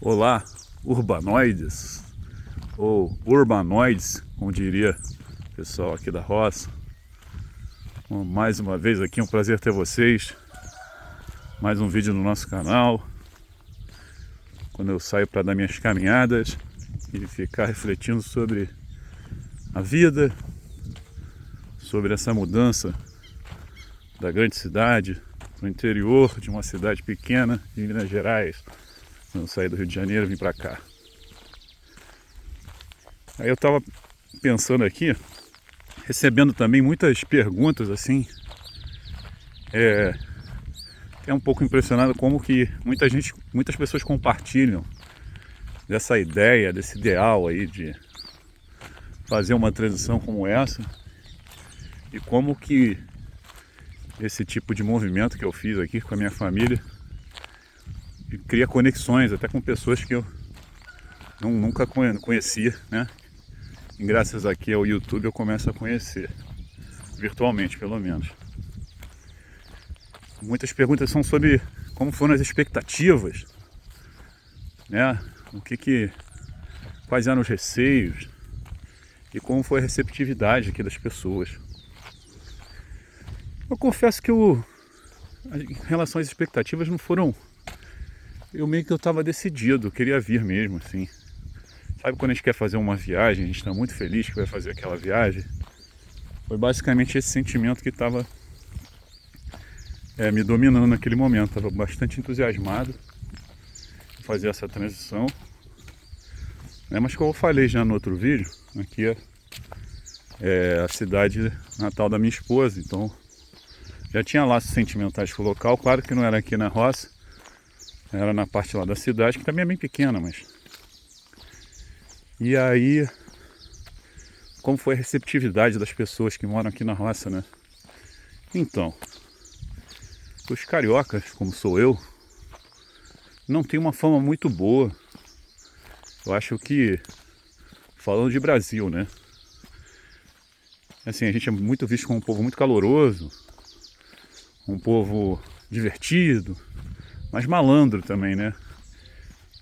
Olá, urbanoides, ou urbanoides, como diria o pessoal aqui da roça. Bom, mais uma vez aqui, um prazer ter vocês. Mais um vídeo no nosso canal. Quando eu saio para dar minhas caminhadas e ficar refletindo sobre a vida, sobre essa mudança da grande cidade para o interior de uma cidade pequena de Minas Gerais. Quando eu saí do Rio de Janeiro e vim para cá. Aí eu tava pensando aqui, recebendo também muitas perguntas assim, é um pouco impressionado como que muitas pessoas compartilham dessa ideia, desse ideal aí de fazer uma transição como essa, e como que esse tipo de movimento que eu fiz aqui com a minha família cria conexões até com pessoas que eu nunca conhecia, né? E graças aqui ao YouTube eu começo a conhecer, virtualmente pelo menos. Muitas perguntas são sobre como foram as expectativas, né? Quais eram os receios e como foi a receptividade aqui das pessoas. Eu confesso que em relação às expectativas não foram... Eu estava decidido, eu queria vir mesmo, assim. Sabe quando a gente quer fazer uma viagem, a gente está muito feliz que vai fazer aquela viagem? Foi basicamente esse sentimento que estava me dominando naquele momento. Estava bastante entusiasmado em fazer essa transição, né? Mas como eu falei já no outro vídeo, aqui é a cidade natal da minha esposa, então já tinha laços sentimentais com o local. Claro que não era aqui na roça, era na parte lá da cidade, que também é bem pequena, mas... E aí, como foi a receptividade das pessoas que moram aqui na roça, né? Então, os cariocas, como sou eu, não tem uma fama muito boa. Eu acho que, falando de Brasil, né? Assim, a gente é muito visto como um povo muito caloroso, um povo divertido, mas malandro também, né?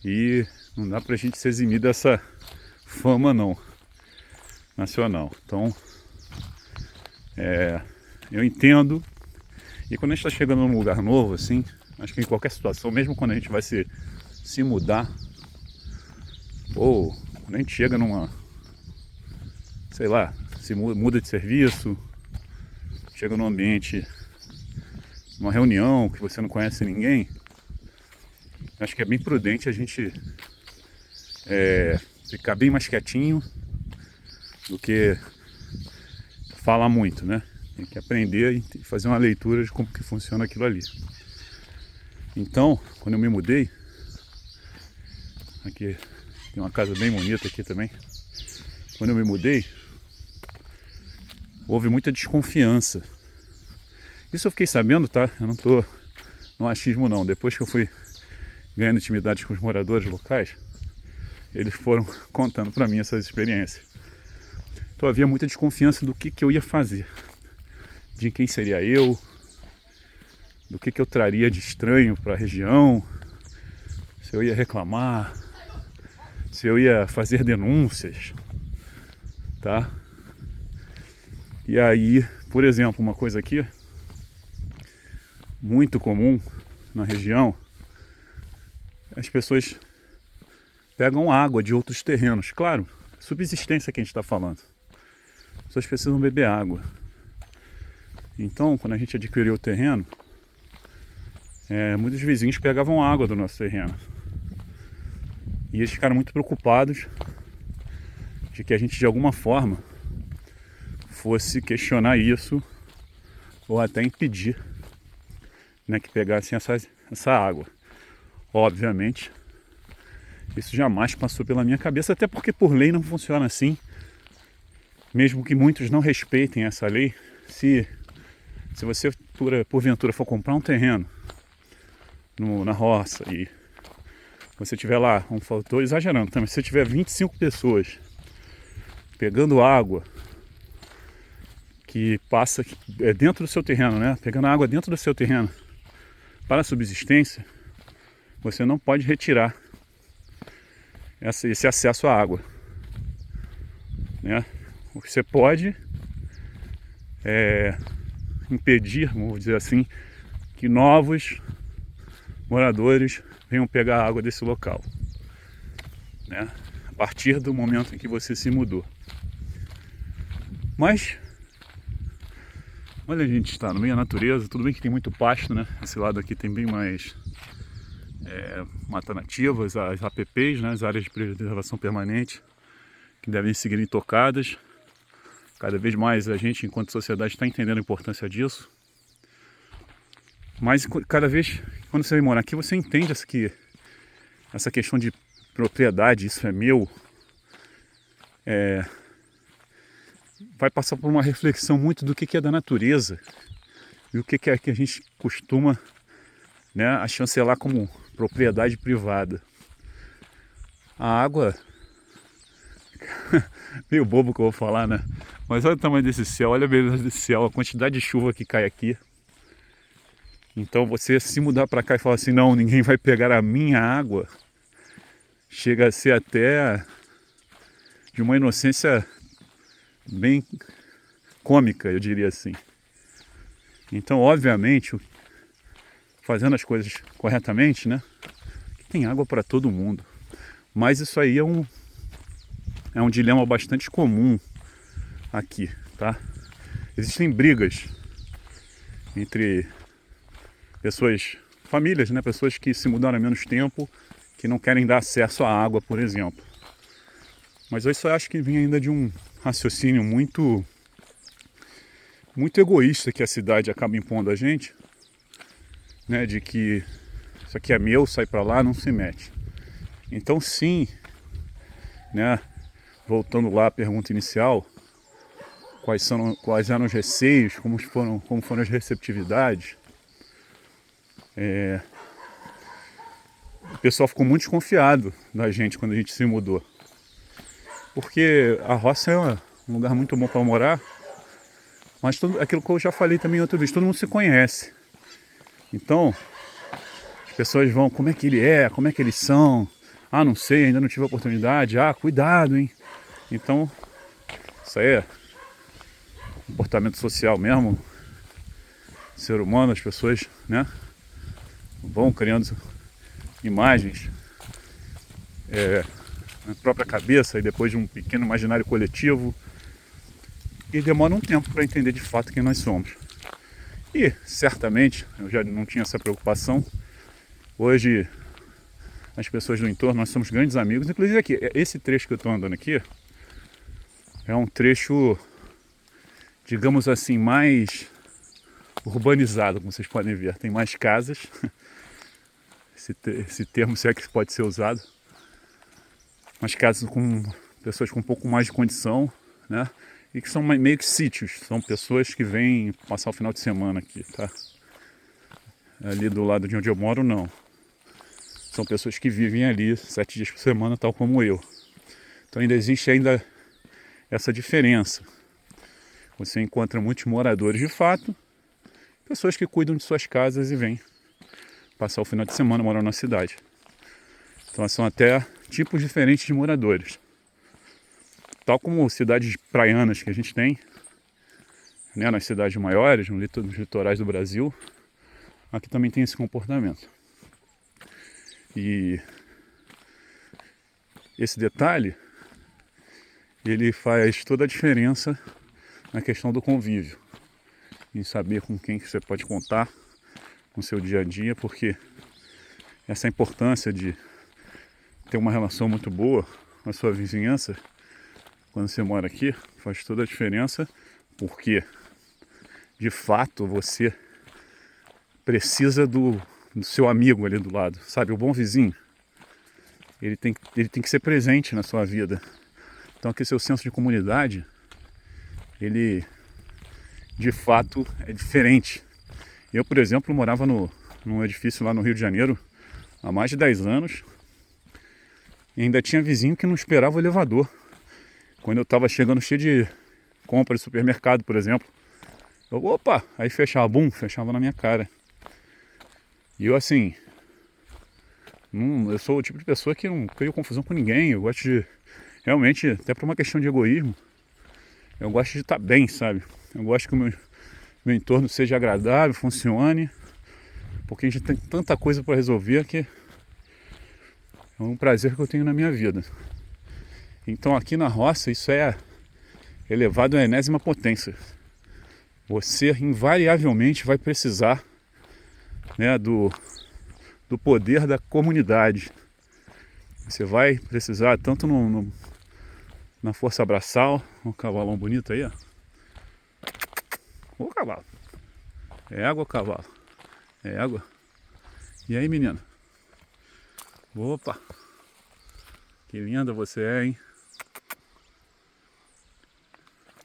E não dá pra gente se eximir dessa fama não, nacional. Então, eu entendo. E quando a gente está chegando num lugar novo, assim, acho que em qualquer situação, mesmo quando a gente vai se mudar, ou quando a gente chega numa, sei lá, se muda de serviço, chega num ambiente, numa reunião que você não conhece ninguém, acho que é bem prudente a gente ficar bem mais quietinho do que falar muito, né? Tem que aprender e fazer uma leitura de como que funciona aquilo ali. Então, quando eu me mudei, aqui tem uma casa bem bonita aqui também. Quando eu me mudei, houve muita desconfiança. Isso eu fiquei sabendo, tá? Eu não tô no achismo não. Depois que eu fui ganhando intimidade com os moradores locais, eles foram contando para mim essas experiências. Então havia muita desconfiança do que eu ia fazer, de quem seria eu, do que eu traria de estranho para a região, se eu ia reclamar, se eu ia fazer denúncias, tá? E aí, por exemplo, uma coisa aqui muito comum na região, as pessoas pegam água de outros terrenos. Claro, subsistência que a gente está falando. As pessoas precisam beber água. Então, quando a gente adquiriu o terreno, muitos vizinhos pegavam água do nosso terreno. E eles ficaram muito preocupados de que a gente, de alguma forma, fosse questionar isso ou até impedir, né, que pegassem essa água. Obviamente, isso jamais passou pela minha cabeça, até porque por lei não funciona assim. Mesmo que muitos não respeitem essa lei, se você porventura for comprar um terreno na roça e você tiver lá, estou exagerando também, se você tiver 25 pessoas pegando água que passa dentro do seu terreno, né? Pegando água dentro do seu terreno para a subsistência, você não pode retirar esse acesso à água, né? Você pode impedir, vamos dizer assim, que novos moradores venham pegar a água desse local, né? A partir do momento em que você se mudou. Mas olha, a gente está no meio da natureza, tudo bem que tem muito pasto, né? Esse lado aqui tem bem mais mata nativas, as APPs, né? As áreas de preservação permanente, que devem seguir intocadas. Cada vez mais a gente, enquanto sociedade, está entendendo a importância disso. Mas cada vez, quando você vem morar aqui, você entende essa questão de propriedade, isso é meu, vai passar por uma reflexão muito do que é da natureza e o que é que a gente costuma, né, a chancelar como propriedade privada. A água, meio bobo que eu vou falar, né? Mas olha o tamanho desse céu, olha a beleza desse céu, a quantidade de chuva que cai aqui. Então você se mudar para cá e falar assim, não, ninguém vai pegar a minha água, chega a ser até de uma inocência bem cômica, eu diria assim. Então, obviamente, fazendo as coisas corretamente, né, tem água para todo mundo. Mas isso aí é um dilema bastante comum aqui, tá? Existem brigas entre pessoas, famílias, né, pessoas que se mudaram há menos tempo, que não querem dar acesso à água, por exemplo. Mas eu só acho que vem ainda de um raciocínio muito egoísta que a cidade acaba impondo a gente, né, de que isso aqui é meu, sai para lá, não se mete. Então sim, né, voltando lá à pergunta inicial, quais eram os receios, como foram as receptividades, o pessoal ficou muito desconfiado da gente quando a gente se mudou. Porque a roça é um lugar muito bom para morar, mas aquilo que eu já falei também outra vez, todo mundo se conhece. Então, as pessoas vão, como é que ele é, como é que eles são, ah, não sei, ainda não tive a oportunidade, ah, cuidado, hein. Então, isso aí é comportamento social mesmo, ser humano, as pessoas, né, vão criando imagens na própria cabeça e depois de um pequeno imaginário coletivo, e demora um tempo para entender de fato quem nós somos. E certamente eu já não tinha essa preocupação. Hoje as pessoas do entorno, nós somos grandes amigos. Inclusive aqui, esse trecho que eu estou andando aqui é um trecho, digamos assim, mais urbanizado, como vocês podem ver. Tem mais casas, esse termo se é que pode ser usado, mais casas com pessoas com um pouco mais de condição, né? E que são meio que sítios, são pessoas que vêm passar o final de semana aqui, tá? Ali do lado de onde eu moro, não. São pessoas que vivem ali 7 dias por semana, tal como eu. Então ainda existe essa diferença. Você encontra muitos moradores de fato, pessoas que cuidam de suas casas e vêm passar o final de semana morando na cidade. Então são até tipos diferentes de moradores. Tal como cidades praianas que a gente tem, né, nas cidades maiores, nos litorais do Brasil, aqui também tem esse comportamento. E esse detalhe, ele faz toda a diferença na questão do convívio, em saber com quem que você pode contar no seu dia a dia, porque essa importância de ter uma relação muito boa com a sua vizinhança, quando você mora aqui, faz toda a diferença, porque de fato você precisa do seu amigo ali do lado, sabe? O bom vizinho, ele tem que ser presente na sua vida. Então aqui seu senso de comunidade, ele de fato é diferente. Eu, por exemplo, morava num edifício lá no Rio de Janeiro há mais de 10 anos e ainda tinha vizinho que não esperava o elevador. Quando eu estava chegando cheio de compras de supermercado, por exemplo, opa, aí fechava na minha cara. E eu assim, Eu sou o tipo de pessoa que não crio confusão com ninguém. Eu gosto de, realmente, até por uma questão de egoísmo, eu gosto de estar bem, sabe? Eu gosto que o meu entorno seja agradável, funcione, porque a gente tem tanta coisa para resolver que é um prazer que eu tenho na minha vida. Então aqui na roça isso é elevado à enésima potência. Você invariavelmente vai precisar, né, do poder da comunidade. Você vai precisar tanto na força braçal, um cavalão bonito aí, ó. Ô cavalo. É água, cavalo. É água. E aí, menina? Opa! Que linda você é, hein?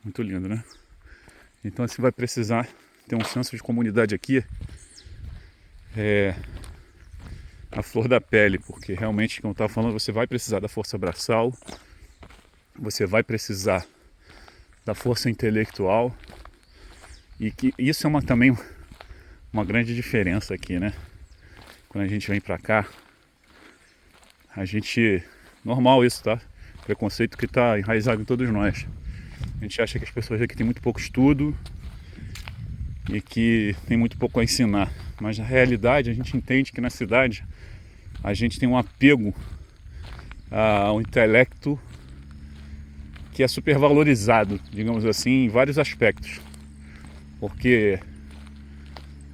Muito lindo, né? Então você vai precisar ter um senso de comunidade aqui. A flor da pele, porque realmente, como eu estava falando, você vai precisar da força braçal, você vai precisar da força intelectual, e que isso é também uma grande diferença aqui, né? Quando a gente vem pra cá, a gente... Normal isso, tá? Preconceito que tá enraizado em todos nós. A gente acha que as pessoas aqui têm muito pouco estudo e que tem muito pouco a ensinar. Mas na realidade a gente entende que na cidade a gente tem um apego ao intelecto que é supervalorizado, digamos assim, em vários aspectos. Porque,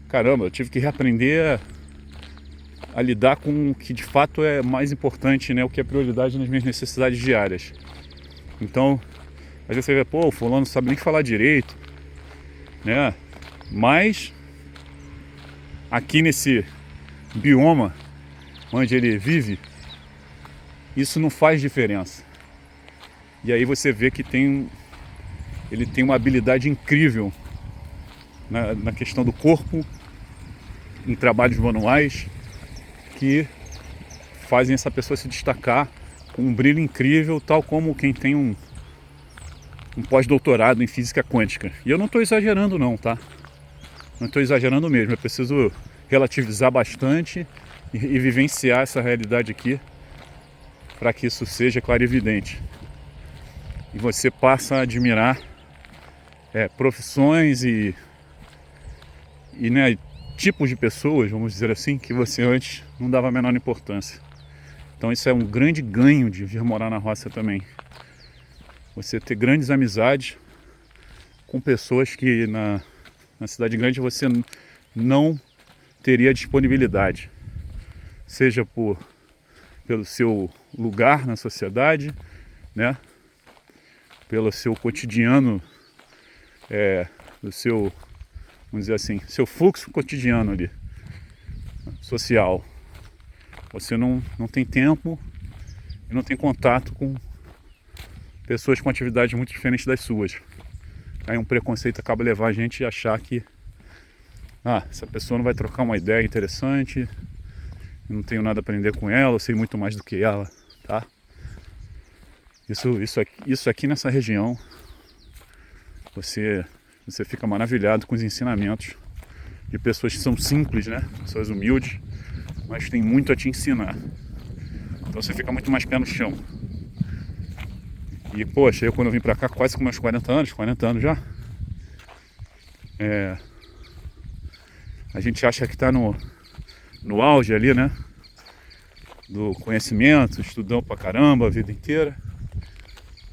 caramba, eu tive que reaprender a lidar com o que de fato é mais importante, né? O que é prioridade nas minhas necessidades diárias. Então, às vezes você vê, pô, o fulano não sabe nem falar direito, né? Mas aqui nesse bioma onde ele vive, isso não faz diferença. E aí você vê que ele tem uma habilidade incrível na questão do corpo, em trabalhos manuais, que fazem essa pessoa se destacar com um brilho incrível, tal como quem tem um pós-doutorado em física quântica. E eu não estou exagerando não, tá? Não estou exagerando mesmo, eu preciso relativizar bastante e vivenciar essa realidade aqui para que isso seja clarividente. E você passa a admirar profissões e né, tipos de pessoas, vamos dizer assim, que você antes não dava a menor importância. Então isso é um grande ganho de vir morar na roça também. Você ter grandes amizades com pessoas que na cidade grande você não teria disponibilidade. Seja pelo seu lugar na sociedade, né? Pelo seu cotidiano, do seu, vamos dizer assim, seu fluxo cotidiano ali, social. Você não tem tempo e não tem contato com pessoas com atividades muito diferentes das suas. Aí um preconceito acaba levando a gente a achar que essa pessoa não vai trocar uma ideia interessante, eu não tenho nada a aprender com ela, eu sei muito mais do que ela, tá? Isso aqui nessa região, você fica maravilhado com os ensinamentos de pessoas que são simples, né? Pessoas humildes, mas tem muito a te ensinar. Então você fica muito mais pé no chão. E poxa, eu quando eu vim pra cá quase com meus 40 anos já, a gente acha que tá no auge ali, né? Do conhecimento, estudando pra caramba a vida inteira.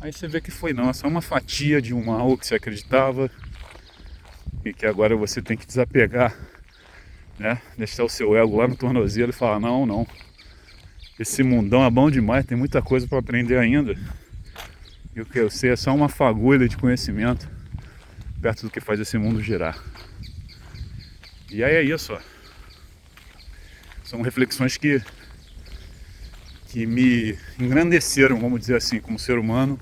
Aí você vê que foi não, é só uma fatia de algo que você acreditava e que agora você tem que desapegar, né? Deixar o seu ego lá no tornozelo e falar, não, esse mundão é bom demais, tem muita coisa para aprender ainda. E o que eu sei é só uma fagulha de conhecimento perto do que faz esse mundo girar. E aí é isso, ó. São reflexões que me engrandeceram, vamos dizer assim, como ser humano,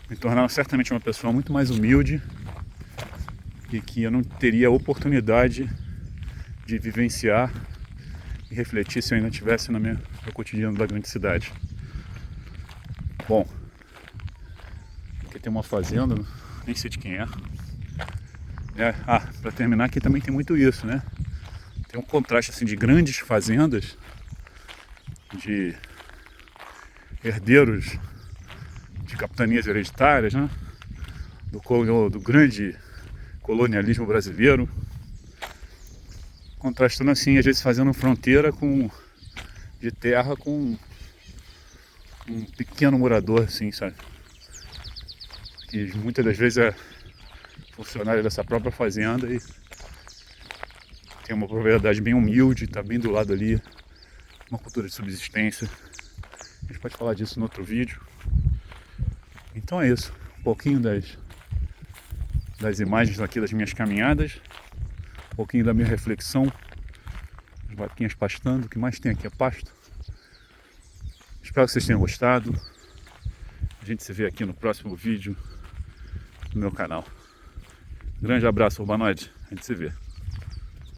me tornaram certamente uma pessoa muito mais humilde e que eu não teria a oportunidade de vivenciar e refletir se eu ainda estivesse no meu cotidiano da grande cidade. Bom, aqui tem uma fazenda, nem sei de quem é. Para terminar, aqui também tem muito isso, né? Tem um contraste assim de grandes fazendas de herdeiros de capitanias hereditárias, né? Do grande colonialismo brasileiro, contrastando assim, às vezes fazendo fronteira de terra com um pequeno morador, assim, sabe? Que muitas das vezes é funcionário dessa própria fazenda e tem uma propriedade bem humilde, tá bem do lado ali, uma cultura de subsistência. A gente pode falar disso no outro vídeo. Então é isso, um pouquinho das imagens aqui das minhas caminhadas, um pouquinho da minha reflexão, as vaquinhas pastando, o que mais tem aqui é pasto. Espero que vocês tenham gostado. A gente se vê aqui no próximo vídeo do meu canal. Grande abraço, urbanoide. A gente se vê.